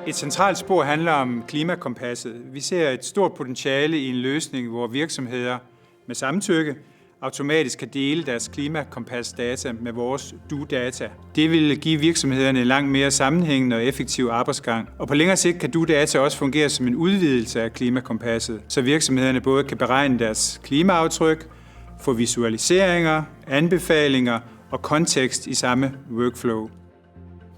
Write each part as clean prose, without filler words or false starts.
Et centralt spor handler om klimakompasset. Vi ser et stort potentiale i en løsning, hvor virksomheder med samtykke automatisk kan dele deres klimakompasdata med vores DU-data. Det vil give virksomhederne en langt mere sammenhængende og effektiv arbejdsgang. Og på længere sigt kan DU-data også fungere som en udvidelse af klimakompasset, så virksomhederne både kan beregne deres klimaaftryk, få visualiseringer, anbefalinger og kontekst i samme workflow.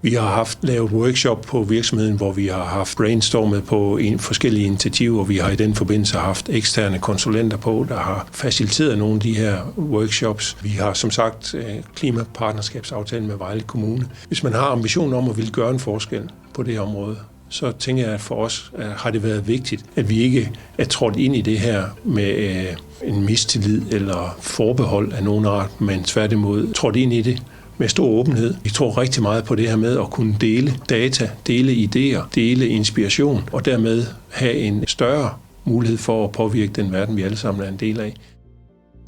Vi har lavet workshop på virksomheden, hvor vi har haft brainstormet på forskellige initiativer. Vi har i den forbindelse haft eksterne konsulenter på, der har faciliteret nogle af de her workshops. Vi har som sagt klimapartnerskabsaftale med Vejle Kommune. Hvis man har ambitionen om at ville gøre en forskel på det område, så tænker jeg, at for os har det været vigtigt, at vi ikke er trådt ind i det her med en mistillid eller forbehold af nogen art, men tværtimod trådt ind i det med stor åbenhed. Vi tror rigtig meget på det her med at kunne dele data, dele idéer, dele inspiration, og dermed have en større mulighed for at påvirke den verden, vi alle sammen er en del af.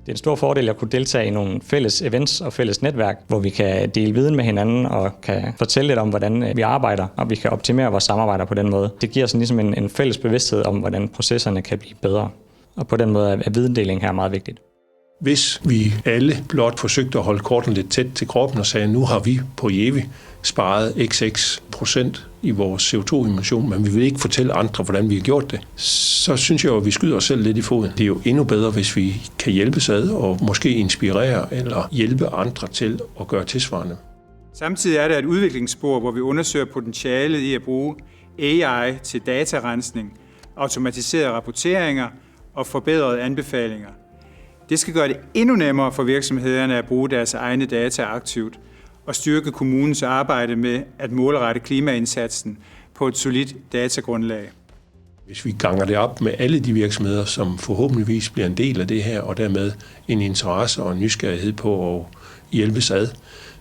Det er en stor fordel at kunne deltage i nogle fælles events og fælles netværk, hvor vi kan dele viden med hinanden og kan fortælle lidt om, hvordan vi arbejder, og vi kan optimere vores samarbejder på den måde. Det giver sådan ligesom en fælles bevidsthed om, hvordan processerne kan blive bedre. Og på den måde er videndeling her meget vigtigt. Hvis vi alle blot forsøgte at holde korten lidt tæt til kroppen og sagde, nu har vi på Jevi sparet xx% i vores CO2-emission, men vi vil ikke fortælle andre, hvordan vi har gjort det, så synes jeg jo, at vi skyder os selv lidt i foden. Det er jo endnu bedre, hvis vi kan hjælpes ad og måske inspirere eller hjælpe andre til at gøre tilsvarende. Samtidig er der et udviklingsspor, hvor vi undersøger potentialet i at bruge AI til datarensning, automatiserede rapporteringer og forbedrede anbefalinger. Det skal gøre det endnu nemmere for virksomhederne at bruge deres egne data aktivt og styrke kommunens arbejde med at målrette klimaindsatsen på et solidt datagrundlag. Hvis vi ganger det op med alle de virksomheder, som forhåbentligvis bliver en del af det her, og dermed en interesse og en nysgerrighed på at hjælpes ad,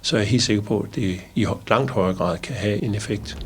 så er jeg helt sikker på, at det i langt højere grad kan have en effekt.